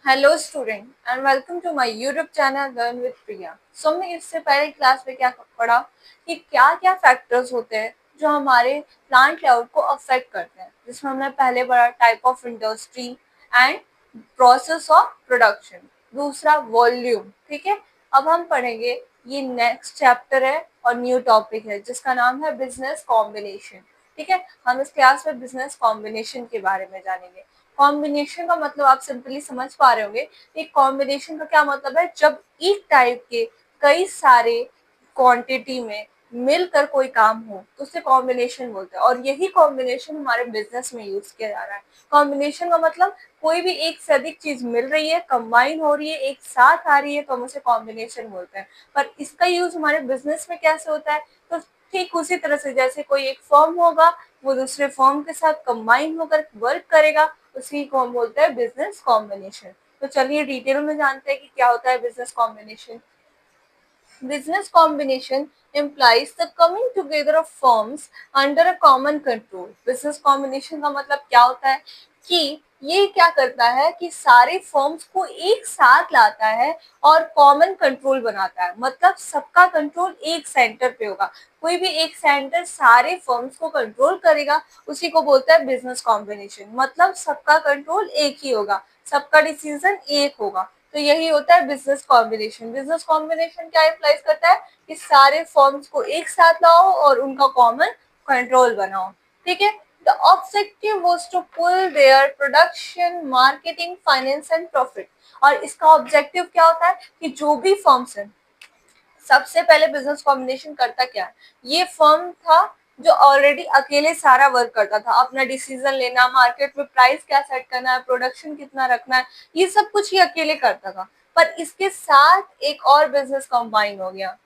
Hello student and welcome to my YouTube channel learn with Priya. So हमने इससे पहले class में क्या पढ़ा कि क्या क्या फैक्टर्स होते हैं जो हमारे प्लांट लेआउट को अफेक्ट करते हैं, जिसमें हमने पहले पढ़ा type of industry and process of production, दूसरा वॉल्यूम। ठीक है, अब हम पढ़ेंगे, ये नेक्स्ट चैप्टर है और न्यू टॉपिक है जिसका नाम है बिजनेस कॉम्बिनेशन। ठीक है, हम इस क्लास में बिजनेस कॉम्बिनेशन के बारे में जानेंगे। कॉम्बिनेशन का मतलब आप सिंपली समझ पा रहे होंगे। एक कॉम्बिनेशन का क्या मतलब है, जब एक टाइप के कई सारे क्वांटिटी में मिलकर कोई काम हो तो उसे कॉम्बिनेशन बोलते हैं, और यही कॉम्बिनेशन हमारे बिजनेस में यूज किया जा रहा है। कॉम्बिनेशन का मतलब कोई भी एक से अधिक चीज मिल रही है, कंबाइन हो रही है, एक साथ आ रही है, तो हम उसे कॉम्बिनेशन बोलते हैं। पर इसका यूज हमारे बिजनेस में कैसे होता है, तो ठीक उसी तरह से जैसे कोई एक फर्म होगा, वो दूसरे फर्म के साथ कंबाइन होकर वर्क करेगा, उसी को हम बोलते हैं बिजनेस कॉम्बिनेशन। तो चलिए डिटेल में जानते हैं कि क्या होता है business combination. Business combination implies the coming together of firms under a common control. Business combination का मतलब क्या होता है कि ये क्या करता है कि सारे फर्म्स को एक साथ लाता है और कॉमन कंट्रोल बनाता है। मतलब सबका कंट्रोल एक सेंटर पे होगा, कोई भी एक सेंटर सारे फर्म्स को कंट्रोल करेगा, उसी को बोलता है बिजनेस कॉम्बिनेशन। मतलब सबका कंट्रोल एक ही होगा, सबका डिसीजन एक होगा, तो यही होता है बिजनेस कॉम्बिनेशन। बिजनेस कॉम्बिनेशन क्या इम्प्लाइज करता है कि सारे फर्म्स को एक साथ लाओ और उनका कॉमन कंट्रोल बनाओ। ठीक है, the objective was to pull their production, marketing, finance and profit. और इसका ऑब्जेक्टिव क्या होता है कि जो भी फर्म्स है, सबसे पहले बिजनेस कॉम्बिनेशन करता क्या है, ये फर्म था जो ऑलरेडी अकेले सारा वर्क करता था, अपना डिसीजन लेना, मार्केट में प्राइस क्या सेट करना है, प्रोडक्शन कितना रखना है, ये सब कुछ ही अकेले करता था। पर इसके साथ एक और बिजनेस कंबाइन हो गया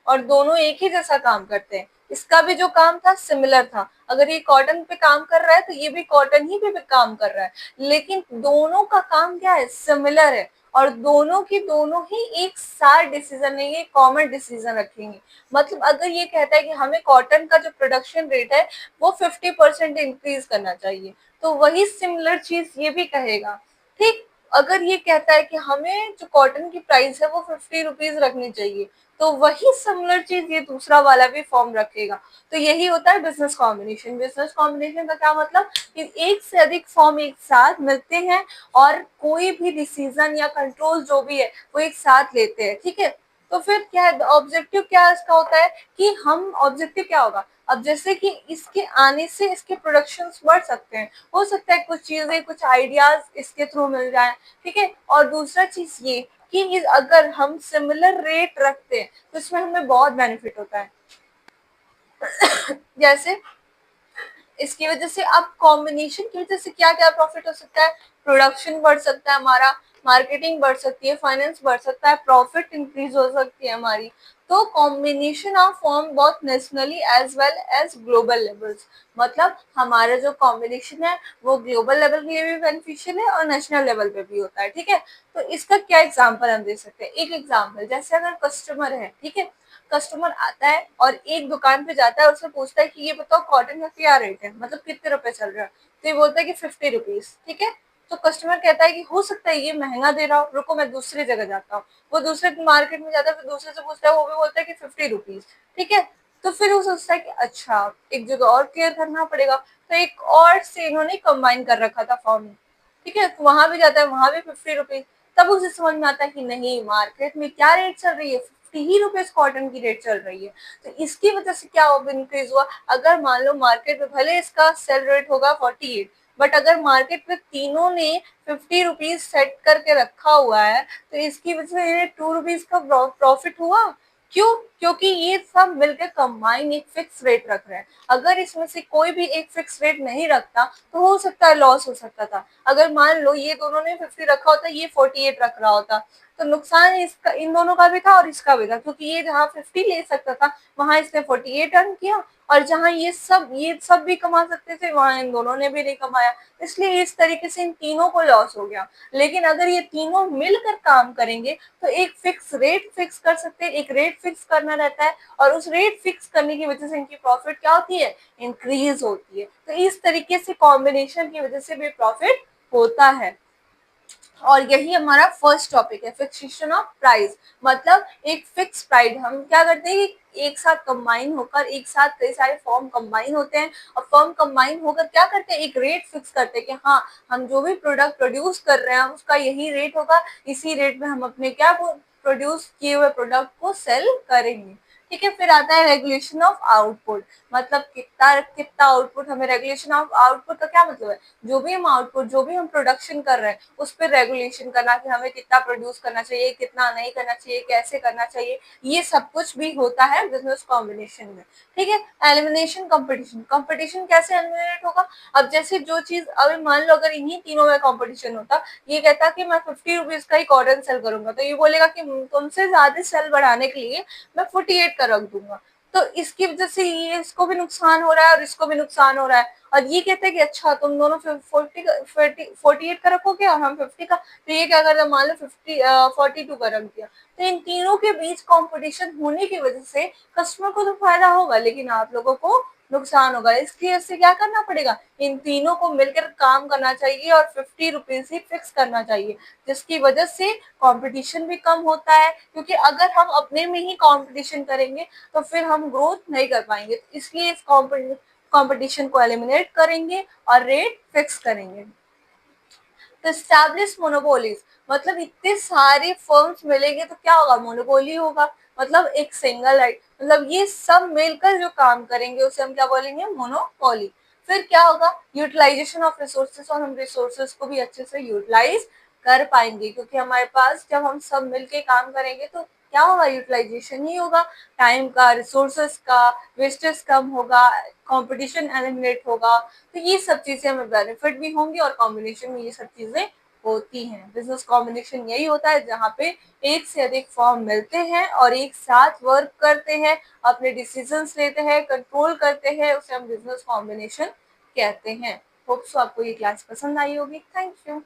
और दोनों एक ही जैसा काम करते हैं। इसका भी जो काम था सिमिलर था, अगर ये कॉटन पे काम कर रहा है तो ये भी कॉटन ही पे काम कर रहा है, लेकिन दोनों का काम क्या है, सिमिलर है, और दोनों की दोनों ही एक साथ डिसीजन लेंगे, कॉमन डिसीजन रखेंगे। मतलब अगर ये कहता है कि हमें कॉटन का जो प्रोडक्शन रेट है वो 50% इंक्रीज करना चाहिए, तो वही सिमिलर चीज ये भी कहेगा। ठीक, अगर ये कहता है कि हमें जो कॉटन की प्राइस है वो 50 रुपीज रखनी चाहिए, तो वही सिमिलर चीज ये दूसरा वाला भी फॉर्म रखेगा। तो यही होता है बिजनेस कॉम्बिनेशन। बिजनेस कॉम्बिनेशन का क्या मतलब कि एक से अधिक फॉर्म एक साथ मिलते हैं और कोई भी डिसीजन या कंट्रोल जो भी है वो एक साथ लेते हैं। ठीक है, तो फिर क्या है, ऑब्जेक्टिव क्या इसका होता है कि हम, ऑब्जेक्टिव क्या होगा, अब जैसे कि इसके आने से इसके प्रोडक्शन बढ़ सकते हैं, हो सकता है कुछ चीजें, कुछ आइडियाज इसके थ्रू मिल जाए। ठीक है, और दूसरा चीज ये कि अगर हम सिमिलर रेट रखते हैं तो इसमें हमें बहुत बेनिफिट होता है। जैसे इसकी वजह से, अब कॉम्बिनेशन की वजह से क्या क्या प्रॉफिट हो सकता है, प्रोडक्शन बढ़ सकता है हमारा, मार्केटिंग बढ़ सकती है, फाइनेंस बढ़ सकता है, प्रॉफिट इंक्रीज हो सकती है हमारी। तो कॉम्बिनेशन ऑफ फॉर्म बहुत nationally as well as global levels. मतलब हमारा जो कॉम्बिनेशन है वो ग्लोबल लेवल के लिए भी बेनिफिशियल है और नेशनल लेवल पे भी होता है। ठीक है, तो इसका क्या एग्जाम्पल हम दे सकते हैं, एक एग्जाम्पल, जैसे अगर कस्टमर है, ठीक है, कस्टमर आता है और एक दुकान पे जाता है, उससे पूछता है कि ये बताओ कॉटन का क्या रेट है, मतलब कितने रुपए चल रहा है, तो ये बोलता है कि 50 रुपीज। ठीक है, तो कस्टमर कहता है कि हो सकता है ये महंगा दे रहा हो, रुको मैं दूसरी जगह जाता हूँ। वो दूसरे मार्केट में जाता है, फिर दूसरे से पूछता है, वो भी बोलता है कि 50 रुपीज। ठीक है, तो फिर वो सोचता है कि अच्छा एक जगह और क्लियर करना पड़ेगा, तो एक और से इन्होंने कंबाइन कर रखा था फॉर्म। ठीक है, वहां भी जाता है, वहां भी 50 रुपीज। तब उसे समझ में आता है कि नहीं, मार्केट में क्या रेट चल रही है, 50 ही रुपीज कॉटन की रेट चल रही है। तो इसकी वजह से क्या इंक्रीज हुआ, अगर मान लो मार्केट में भले इसका सेल रेट होगा 48, बट अगर मार्केट में तीनों ने 50 रुपीज सेट करके रखा हुआ है, तो इसकी वजह से इन्हें 2 रुपीज का प्रॉफिट हुआ। क्यों, क्योंकि ये सब मिलकर कंबाइन एक फिक्स रेट रख रहे हैं। अगर इसमें से कोई भी एक फिक्स रेट नहीं रखता तो हो सकता है लॉस हो सकता था। अगर मान लो ये दोनों ने 50 रखा होता, ये 48 रख रहा होता, तो नुकसान इसका, इन दोनों का भी था और इसका भी था, क्योंकि ये जहाँ 50 ले सकता था वहां इसने 48 अर्न किया, और जहां ये सब भी कमा सकते थे वहां इन दोनों ने भी नहीं कमाया। इसलिए इस तरीके से इन तीनों को लॉस हो गया। लेकिन अगर ये तीनों मिलकर काम करेंगे तो एक फिक्स रेट फिक्स कर सकते हैं, एक रेट फिक्स करना रहता है, और उस रेट फिक्स करने की वजह से इनकी प्रॉफिट क्या होती है, इंक्रीज होती है। तो इस तरीके से कॉम्बिनेशन की वजह से भी प्रॉफिट होता है। और यही हमारा फर्स्ट टॉपिक है, फिक्सेशन ऑफ प्राइस। मतलब एक फिक्स प्राइस हम क्या करते हैं कि एक साथ कंबाइन होकर, एक साथ कई सारे फॉर्म कंबाइन होते हैं और फॉर्म कंबाइन होकर क्या करते हैं, एक रेट फिक्स करते हैं कि हाँ हम जो भी प्रोडक्ट प्रोड्यूस कर रहे हैं उसका यही रेट होगा, इसी रेट में हम अपने क्या प्रोड्यूस किए हुए प्रोडक्ट को सेल करेंगे। ठीक है, फिर आता है रेगुलेशन ऑफ आउटपुट। मतलब कितना कितना आउटपुट हमें, रेगुलेशन ऑफ आउटपुट का क्या मतलब है, जो भी हम आउटपुट, जो भी हम प्रोडक्शन कर रहे हैं उस पर रेगुलेशन करना कि हमें कितना प्रोड्यूस करना चाहिए, कितना नहीं करना चाहिए, कैसे करना चाहिए, ये सब कुछ भी होता है बिजनेस कॉम्बिनेशन में। ठीक है, एलिमिनेशन कंपटीशन। कंपटीशन कैसे एलिमिनेट होगा, अब जैसे जो चीज, अभी मान लो अगर इन्हीं तीनों में कंपटीशन होता, ये कहता कि मैं 50 रुपीज का ही कॉटन सेल करूंगा, तो ये बोलेगा कि तुमसे ज्यादा सेल बढ़ाने के लिए मैं 48 का रख दूंगा। तो इसकी वजह से ये इसको भी नुकसान हो रहा है और इसको भी नुकसान हो रहा है। और ये कहते हैं कि अच्छा तुम दोनों 48 का रखोगे और हम 50 का, तो ये क्या करता है, मान लो 42 का रख दिया। तो इन तीनों के बीच कंपटीशन होने की वजह से कस्टमर को तो फायदा होगा लेकिन आप लोगों को नुकसान होगा। इसलिए इससे क्या करना पड़ेगा, इन तीनों को मिलकर काम करना चाहिए और 50 रुपीज ही फिक्स करना चाहिए, जिसकी वजह से कंपटीशन भी कम होता है। क्योंकि अगर हम अपने में ही कंपटीशन करेंगे तो फिर हम ग्रोथ नहीं कर पाएंगे, तो इसलिए इस कंपटीशन को एलिमिनेट करेंगे और रेट फिक्स करेंगे। तो स्टैब्लिश मोनोपोलीज, मतलब इतने सारे फर्म्स मिलेंगे तो क्या होगा, मोनोपोली होगा। मतलब एक सिंगल राइट, मतलब ये सब मिलकर जो काम करेंगे उसे हम क्या बोलेंगे, मोनोपोली। फिर क्या होगा, यूटिलाइजेशन ऑफ रिसोर्सेस, और हम रिसोर्सेस को भी अच्छे से यूटिलाइज कर पाएंगे, क्योंकि हमारे पास जब हम सब मिलके काम करेंगे तो क्या होगा, यूटिलाइजेशन ही होगा टाइम का, रिसोर्सेस का, वेस्टेज कम होगा, कंपटीशन एलिमिनेट होगा। तो ये सब चीजें हमें बेनिफिट भी होंगी और कॉम्बिनेशन में ये सब चीजें होती हैं। बिजनेस कॉम्बिनेशन यही होता है जहाँ पे एक से अधिक फॉर्म मिलते हैं और एक साथ वर्क करते हैं, अपने डिसीजंस लेते हैं, कंट्रोल करते हैं, उसे हम बिजनेस कॉम्बिनेशन कहते हैं। होप सो आपको ये क्लास पसंद आई होगी। Thank you.